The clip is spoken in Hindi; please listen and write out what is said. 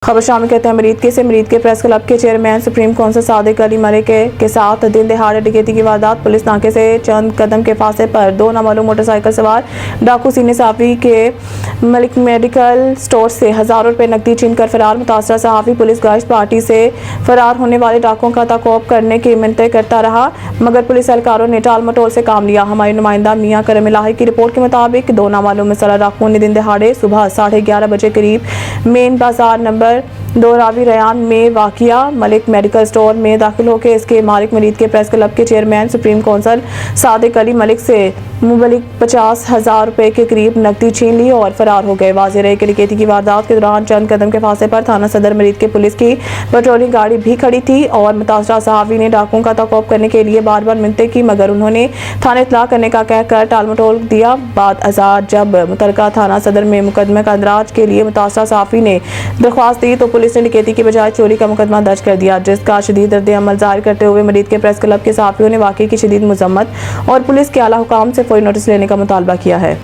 खबर शामिल कहते हैं मरीद के प्रेस क्लब के chairman supreme council Sadiq Ali Malik के साथ दिन दहाड़े डकैती की वारदात। पुलिस नाके से चंद कदम के फासले पर दो नामालूम मोटरसाइकिल सवार डाकू सीने साफी के मलिक मेडिकल स्टोर से हजारों रुपए नकदी छीन कर फरार। मुतासरा सहाफी पुलिस गश्त पार्टी से फरार होने वाले डाकुओं का ताकोब करने की मिन्नतें करता रहा, मगर पुलिस एहलकारों ने टाल मटोल से काम लिया। हमारे नुमाइंदा मियां करम इलाही की रिपोर्ट के मुताबिक दो नामालूम मसला डाकुओं ने दिन दहाड़े सुबह 11:30 बजे करीब मेन बाजार नंबर 2 रावी रयान में वाकिया मलिक मेडिकल स्टोर में दाखिल होकर इसके मालिक मरीद के प्रेस क्लब के chairman supreme council Sadiq Ali Malik से मुबलिक 50,000 रुपए के करीब नकदी छीन ली और फरार हो गए। वाज़ेह रहे कि डकैती की वारदात के दौरान चंद कदम के फासले पर थाना सदर मरीद के पुलिस की पेट्रोलिंग गाड़ी भी खड़ी थी और मुतासरा सहाफी ने डाकुओं का ताकोब करने के लिए बार बार मिन्नतें की, मगर उन्होंने थाने इत्तला करने का कहकर टालमटोल दिया। बाद अज़ार जब मुतलका थाना सदर में मुकदमे का अंदराज के लिए मुतासरा सहाफी ने दरख्वास्त दी तो पुलिस ने डकैती की बजाय चोरी का मुकदमा दर्ज कर दिया, जिसका शदीद रद्द अमल जाहिर करते हुए मरीद के प्रेस क्लब के सहाफियों ने वाकई की शदीद मजम्मत और पुलिस के आला हुकाम से फौरी नोटिस लेने का मुतालबा किया है।